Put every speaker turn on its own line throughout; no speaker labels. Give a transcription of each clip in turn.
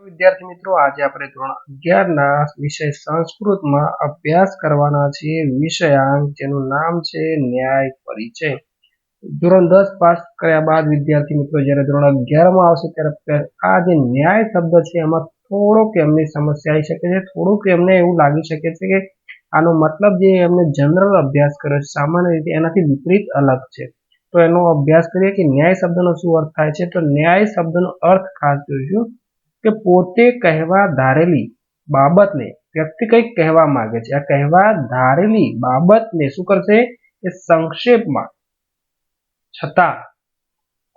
વિદ્યાર્થી મિત્રો, આજે આપણે ધોરણ 11 ના વિષય સંસ્કૃતમાં અભ્યાસ કરવાના છીએ વિષયાંક જેનું નામ છે ન્યાય પરિચય। ધોરણ 10 પાસ કર્યા બાદ વિદ્યાર્થી મિત્રો જ્યારે ધોરણ 11 માં આવશે ત્યારે આ જે ન્યાય શબ્દ છે એમાં થોડોક એમની સમસ્યા આવી શકે છે, થોડુંક એમને એવું લાગી શકે છે કે આનો મતલબ જે એમને જનરલ અભ્યાસ કર્યો છે સામાન્ય રીતે એનાથી વિપરીત અલગ છે। તો એનો અભ્યાસ કરીએ કે ન્યાય શબ્દનો શું અર્થ થાય છે। તો ન્યાય શબ્દનો અર્થ ખાસ જોઈશું કે પોતે કહેવા ધારેલી બાબતને વ્યક્તિ કંઈક કહેવા માંગે છે, આ કહેવા ધારેલી બાબતને શું કરશે કે સંક્ષેપમાં છતાં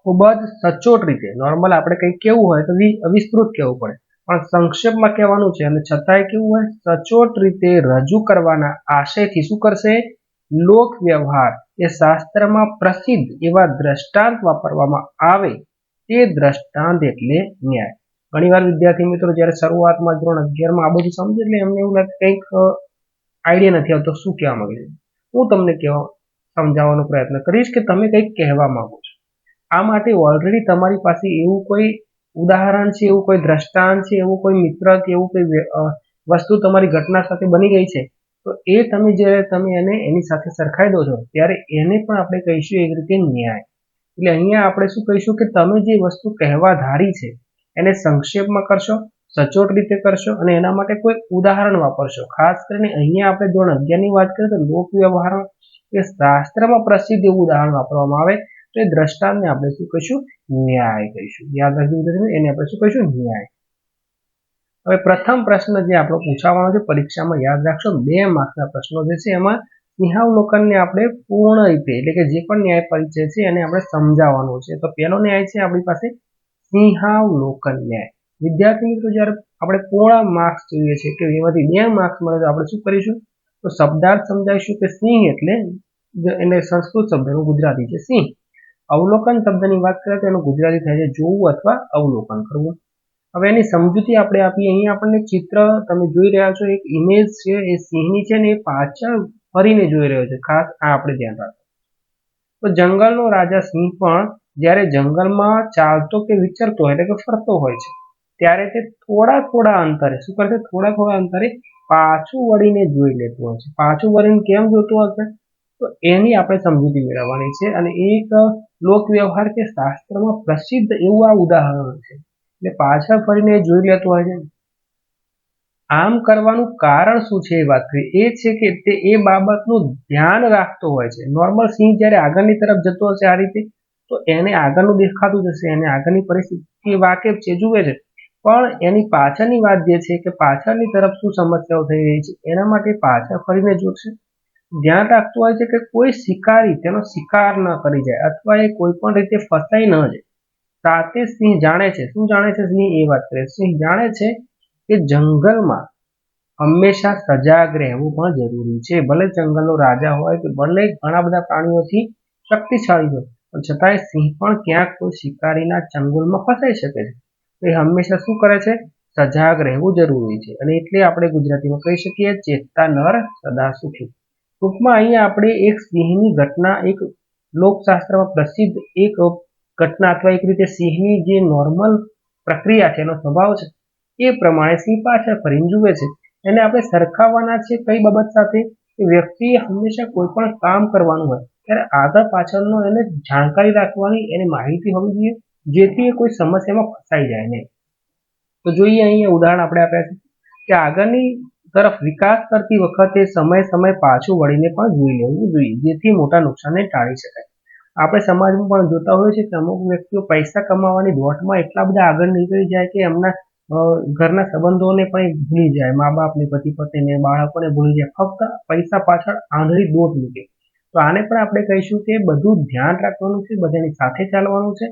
ખૂબ જ સચોટ રીતે, નોર્મલ આપણે કંઈક કેવું હોય તો વિસ્તૃત કહેવું પડે, પણ સંક્ષેપમાં કહેવાનું છે અને છતાંય કેવું હોય સચોટ રીતે રજૂ કરવાના આશયથી શું કરશે લોક વ્યવહાર એ શાસ્ત્રમાં પ્રસિદ્ધ એવા દ્રષ્ટાંત વાપરવામાં આવે તે દ્રષ્ટાંત એટલે ન્યાય। ઘણીવાર વિદ્યાર્થી મિત્રો જ્યારે શરૂઆતમાં ધોરણ 11 માં આ બધું સમજે એટલે એમને એવું લાગે કંઈક આઈડિયા નથી આવતો શું કહેવા માંગે છે। હું તમને સમજાવવાનો પ્રયત્ન કરીશ કે તમે કંઈક કહેવા માંગો છો, આ માટે ઓલરેડી તમારી પાસે એવું કોઈ ઉદાહરણ છે, એવું કોઈ દ્રષ્ટાંત છે, એવું કોઈ મિત્ર કે એવું કોઈ વસ્તુ તમારી ઘટના સાથે બની ગઈ છે, તો એ જ્યારે તમે એને એની સાથે સરખાઈ દો છો ત્યારે એને પણ આપણે કહીશું એક રીતે ન્યાય। એટલે અહીંયા આપણે શું કહીશું કે તમે જે વસ્તુ કહેવા ધારી છે એને સંક્ષેપમાં કરશો, સચોટ રીતે કરશો અને એના માટે કોઈ ઉદાહરણ વાપરશો। ખાસ કરીને અહીંયા આપણે ધોરણ 11 ની વાત કરીએ તો લોક વ્યવહાર કે શાસ્ત્રમાં પ્રસિદ્ધ એવું ઉદાહરણ વાપરવામાં આવે તો એ દ્રષ્ટાંતને આપણે શું કહીશું ન્યાય કહીશું। યાદ રાખજો, એને આપણે શું કહીશું ન્યાય। હવે પ્રથમ પ્રશ્ન જે આપણો પૂછાવાનો છે પરીક્ષામાં, યાદ રાખશો 2 માર્કના પ્રશ્નો જે છે એમાં સિંહાવલોકનને આપણે પૂર્ણ રીતે એટલે કે જે પણ ન્યાય પરિચય છે એને આપણે સમજાવવાનું છે। તો પહેલો ન્યાય છે આપણી પાસે સિંહાવલોકન ન્યાય। વિદ્યાર્થી મિત્રો જ્યારે આપણે પૂર્ણ માર્ક્સ જોઈએ છે કે એમાંથી 2 માર્ક્સ મળે તો આપણે શું કરીશું તો શબ્દાર્થ સમજાવીશું કે સિંહ એટલે એને સંસ્કૃત શબ્દનું ગુજરાતી છે સિંહ। અવલોકન શબ્દની વાત કરીએ તો એનું ગુજરાતી થાય છે જોવું અથવા અવલોકન કરવું। હવે એની સમજૂતી આપણે આપીએ, અહીંયા આપણને ચિત્ર તમે જોઈ રહ્યા છો, એક ઇમેજ છે એ સિંહની છે ને એ પાછળ ફરીને જોઈ રહ્યો છે, ખાસ આ આપણે ધ્યાન રાખો। તો જંગલનો રાજા સિંહ પણ જ્યારે જંગલમાં ચાલતો કે વિચરતો હોય એટલે કે ફરતો હોય છે ત્યારે તે થોડા અંતરે શું કરશે થોડા અંતરે પાછું વળીને જોઈ લેતું હોય છે। પાછું વળીને કેમ જોતું હશે તો એની આપણે સમજૂતી મેળવવાની છે અને એક લોક વ્યવહાર કે શાસ્ત્રમાં પ્રસિદ્ધ એવું આ ઉદાહરણ છે, એટલે પાછળ ફરીને જોઈ લેતું હોય છે। આમ કરવાનું કારણ શું છે એ વાત કરીએ, એ છે કે તે એ બાબતનું ધ્યાન રાખતો હોય છે। નોર્મલ સિંહ જ્યારે આગળની તરફ જતો હશે આ રીતે તો એને આગળનું દેખાતું જશે, એને આગળની પરિસ્થિતિ વાકેફ છે, જુએ છે, પણ એની પાછળની વાત જે છે કે પાછળની તરફ શું સમસ્યાઓ થઈ રહી છે એના માટે પાછળ ફરીને જોશે। ધ્યાન રાખતું હોય છે કે કોઈ શિકારી તેનો શિકાર ન કરી જાય અથવા એ કોઈ પણ રીતે ફસાઈ ન જાય। સાથે સિંહ જાણે છે, શું જાણે છે સિંહ એ વાત કરે, સિંહ જાણે છે કે જંગલમાં હંમેશા સજાગ રહેવું પણ જરૂરી છે। ભલે જંગલનો રાજા હોય કે ભલે ઘણા બધા પ્રાણીઓથી શક્તિશાળી હોય પણ છતાંય સિંહ પણ ક્યાંક કોઈ શિકારીના ચંગુલમાં ફસાઈ શકે છે, તો એ હંમેશા શું કરે છે સજાગ રહેવું જરૂરી છે। અને એટલે આપણે ગુજરાતીમાં કહી શકીએ ચેતતા નર સદા સુખી। ટૂંકમાં અહીંયા આપણે એક સિંહની ઘટના, એક લોકશાસ્ત્રમાં પ્રસિદ્ધ એક ઘટના અથવા એક રીતે સિંહની જે નોર્મલ પ્રક્રિયા છે એનો સ્વભાવ છે એ પ્રમાણે સિંહ પાછળ ફરીને જુએ છે। એને આપણે સરખાવવાના છે કઈ બાબત સાથે કે વ્યક્તિએ હંમેશા કોઈ પણ કામ કરવાનું હોય ત્યારે આગળ પાછળનો એને જાણકારી રાખવાની, એને માહિતી હોવી જોઈએ જેથી એ કોઈ સમસ્યામાં ફસાઈ જાય નહીં। તો જોઈએ અહીંયા ઉદાહરણ આપણે આપ્યા છે કે આગળની તરફ વિકાસ કરતી વખતે સમય પાછું વળીને પણ જોઈ લેવું જોઈએ જેથી મોટા નુકસાનને ટાળી શકાય। આપણે સમાજમાં પણ જોતા હોઈએ છીએ કે અમુક વ્યક્તિઓ પૈસા કમાવાની દોટમાં એટલા બધા આગળ નીકળી જાય કે એમના ઘરના સંબંધોને પણ ભૂલી જાય, મા બાપને, પતિ પત્નીને, બાળકોને ભૂલી જાય, ફક્ત પૈસા પાછળ આંધળી દોટ મૂકે। તો આને પણ આપણે કહીશું કે બધું ધ્યાન રાખવાનું છે, બધાની સાથે ચાલવાનું છે।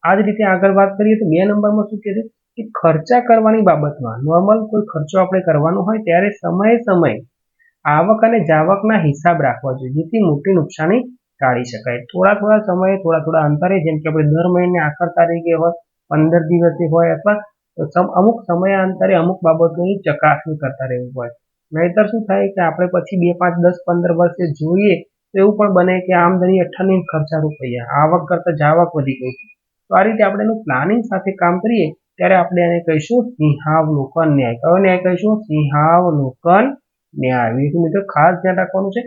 આ જ રીતે આગળ વાત કરીએ તો 2 નંબરમાં શું કહે છે કે ખર્ચા કરવાની બાબતમાં નોર્મલ કોઈ ખર્ચો આપણે કરવાનો હોય ત્યારે સમય આવક અને જાવકના હિસાબ રાખવા જોઈએ જેથી મોટી નુકસાની ટાળી શકાય। થોડા સમયે થોડા અંતરે, જેમ કે આપણે દર મહિને આખર તારીખે હોય, 15 દિવસે હોય અથવા અમુક સમયાંતરે અમુક બાબતોની ચકાસણી કરતા રહેવું હોય, નહીતર શું થાય કે આપણે પછી 2, 5, 10, 15 વર્ષે જોઈએ તો એવું પણ બને કે આમદની 98 ખર્ચા રૂપિયા, આવક કરતા જાવક વધી ગઈ। તો આ રીતે આપણે એનું પ્લાનિંગ સાથે કામ કરીએ ત્યારે આપણે એને કહીશું સિંહાવલોકન ન્યાય. કયો ન્યાય કહીશું? સિંહાવલોકન ન્યાય. વિદ્યાર્થી મિત્રો ખાસ ધ્યાન રાખવાનું છે.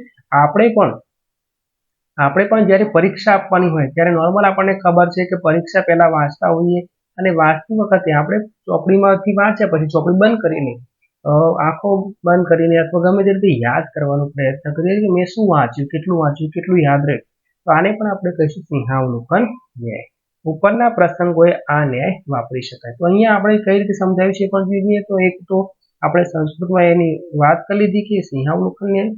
આપણે પણ જ્યારે પરીક્ષા આપવાની હોય ત્યારે નોર્મલ આપણને ખબર છે કે પરીક્ષા પહેલા વાંચતા હોઈએ અને વાંચતી વખતે આપણે ચોપડીમાંથી વાંચ્યા પછી ચોપડી બંધ કરીને આંખો બંધ કરીને અથવા ગમે તે રીતે યાદ કરવાનો પ્રયત્ન કરીએ કે મેં શું વાંચ્યું, કેટલું યાદ રહે. તો આને પણ આપણે કહીશું સિંહાવલોકન ન્યાય. ઉપરના પ્રસંગોએ આ ન્યાય વાપરી શકાય. તો અહીંયા આપણે કઈ રીતે સમજાવ્યું છે પણ જોઈએ તો એક તો આપણે સંસ્કૃતમાં એની વાત કરી લીધી કે સિંહાવલોકન ન્યાય.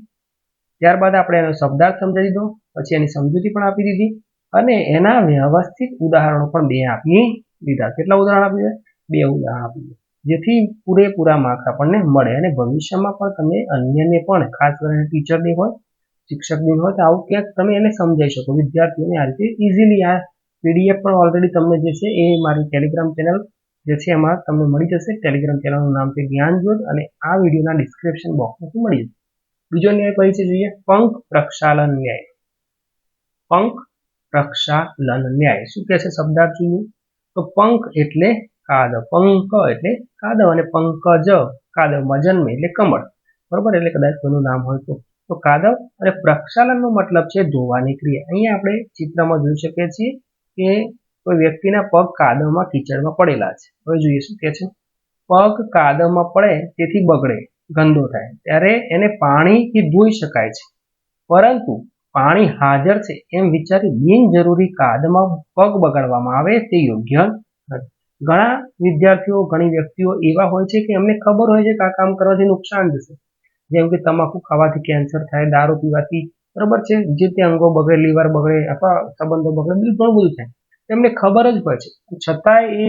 ત્યારબાદ આપણે એનો શબ્દાર્થ સમજાવી દીધો, પછી એની સમજૂતી પણ આપી દીધી અને એના વ્યવસ્થિત ઉદાહરણો પણ 2 આપી દીધા. કેટલા ઉદાહરણ આપી દીધા? 2 ઉદાહરણ આપી દીધા, જેથી પૂરેપૂરા માર્ક આપણને મળે અને ભવિષ્યમાં પણ તમે અન્યને પણ ખાસ કરીને ટીચર ડે હોય, શિક્ષક દિન હોય તો આવું ક્યાંક તમે એને સમજાવી શકો વિદ્યાર્થીઓને આ રીતે ઇઝીલી. આ પીડીએફ પણ ઓલરેડી તમને જે છે એ મારી ટેલિગ્રામ ચેનલ જે છે એમાં તમને મળી જશે. ટેલિગ્રામ ચેનલનું નામ છે જ્ઞાનજ્યોત અને આ વિડીયોના ડિસ્ક્રિપ્શન બોક્સમાં મળી જશે. બીજો ન્યાય કઈ છે જોઈએ? પંખ પ્રક્ષાલન ન્યાય. પંખ પ્રક્ષાલન ન્યાય શું કહે છે? શબ્દાર્થ જોઈએ તો પંખ એટલે કાદવ, પંખ એટલે કાદવ અને પંકજ કાદવમાં જન્મે એટલે કમળ, બરોબર? એટલે કદાચ કોઈનું નામ હોય તો કાદવ. અને પ્રક્ષાલનનો મતલબ છે ધોવાની ક્રિયા. અહીંયા આપણે ચિત્રમાં જોઈ શકીએ છીએ કે કોઈ વ્યક્તિના પગ કાદવમાં કીચડમાં પડેલા છે. હવે જોઈએ શું કહે છે? પગ કાદવમાં પડે તેથી બગડે, ગંદો થાય, ત્યારે એને પાણીથી ધોઈ શકાય છે, પરંતુ પાણી હાજર છે એમ વિચારી બિનજરૂરી કાદવમાં પગ બગાડવામાં આવે તે યોગ્ય નથી. ઘણા વિદ્યાર્થીઓ, ઘણી વ્યક્તિઓ એવા હોય છે કે એમને ખબર હોય છે કે આ કામ કરવાથી નુકસાન જશે, જેમ કે તમાકુ ખાવાથી કેન્સર થાય, દારૂ પીવાથી, બરોબર છે, જે તે અંગો બગડે, લીવર બગડે અથવા સંબંધો બગડે, ઘણું બધું થાય. એમને ખબર જ હોય છે, છતાં એ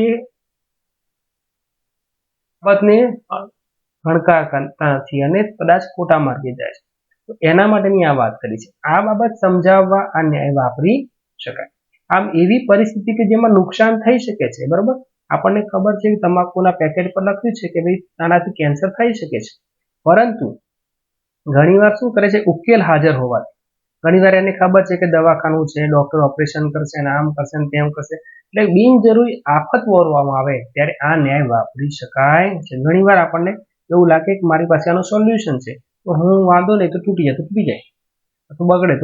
બાબતને ગણકાર કરતા નથી અને કદાચ ખોટા માર્ગે જાય છે. તો એના માટેની આ વાત કરી છે. આ બાબત સમજાવવા આ ન્યાય વાપરી શકાય. આમ એવી પરિસ્થિતિ કે જેમાં નુકસાન થઈ શકે છે, બરોબર? આપણને ખબર છે કે તમાકુના પેકેટ પર લખ્યું છે કે ભાઈ આનાથી કેન્સર થઈ શકે છે, પરંતુ ઘણીવાર શું કરે છે? ઉકેલ હાજર હોવાથી ઘણીવાર એને ખબર છે કે દવાખાનું છે, ડોક્ટર ઓપરેશન કરશે, આમ કરશે તેમ કરશે, એટલે બિનજરૂરી આફત વોરવામાં આવે ત્યારે આ ન્યાય વાપરી શકાય છે. ઘણીવાર આપણને એવું લાગે કે મારી પાસે આનું સોલ્યુશન છે, તો હું વાંધો નહીં, તો તૂટી જાય તો તૂટી જાય, તો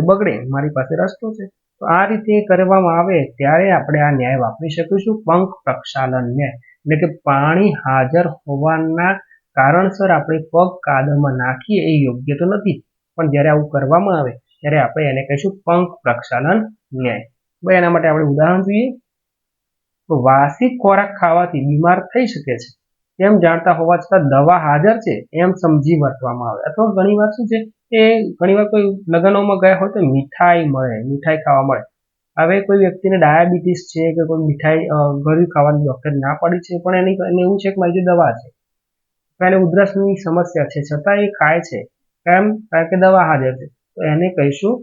બગડે, મારી પાસે રસ્તો છે. તો આ રીતે કરવામાં આવે ત્યારે આપણે આ ન્યાય વાપરી શકીશું, પંખ પ્રક્ષાલન ન્યાય. એટલે કે પાણી હાજર હોવાના કારણસર આપણે પગ કાદવમાં નાખીએ એ યોગ્ય તો નથી, પણ જ્યારે આવું કરવામાં આવે ત્યારે આપણે એને કહીશું પંખ પ્રક્ષાલન ન્યાય. ભાઈ એના માટે આપણે ઉદાહરણ જોઈએ તો વાસી ખોરાક ખાવાથી બીમાર થઈ શકે છે તેમ જાણતા હોવા છતાં દવા હાજર છે એમ સમજી વર્તવામાં આવે. અથવા ઘણીવાર શું છે કે ઘણીવાર કોઈ લગ્નોમાં ગયા હોય તો મીઠાઈ ખાવા મળે. હવે કોઈ વ્યક્તિને ડાયાબિટીસ છે કે કોઈ મીઠાઈ ગળ્યું ખાવાની ડોક્ટર ના પાડી છે, પણ એને એવું છે કે મારી દવા છે, એને ઉધરસની સમસ્યા છે, છતાં એ ખાય છે. કેમ? કારણ કે દવા હાજર છે. તો એને કહીશું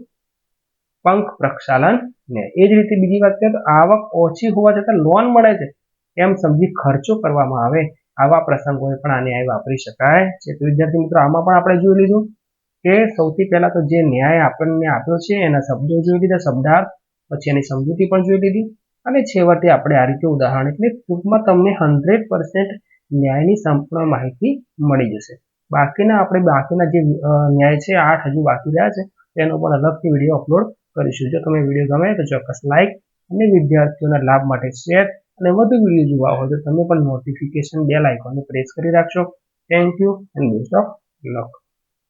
પંખ પ્રક્ષાલન ન્યાય. એ જ રીતે બીજી વાત કરીએ તો આવક ઓછી હોવા છતાં લોન મળે છે એમ સમજી ખર્ચો કરવામાં આવે, આવા પ્રસંગોએ પણ આ ન્યાય વાપરી શકાય છે. તો વિદ્યાર્થી મિત્રો, આમાં પણ આપણે જોઈ લીધું કે સૌથી પહેલા તો જે ન્યાય આપણને આપ્યો છે એના શબ્દો જોઈ લીધા, શબ્દાર્થ, પછી એની સમજૂતી પણ જોઈ લીધી અને છેવટે આપણે આ રીતે ઉદાહરણ, એટલે ટૂંકમાં તમને 100% ન્યાયની સંપૂર્ણ માહિતી મળી જશે. બાકીના જે ન્યાય છે 8 હજુ બાકી રહ્યા છે, તેનો પણ અલગથી વિડીયો અપલોડ કરીશું. જો તમને વિડીયો ગમે તો ચોક્કસ લાઈક અને વિદ્યાર્થીઓના લાભ માટે શેર અને વધુ વિડીયો જોવા હોય તો તમે પણ નોટિફિકેશન બેલ આઇકોનને પ્રેસ કરી રાખશો. Thank you and best of luck.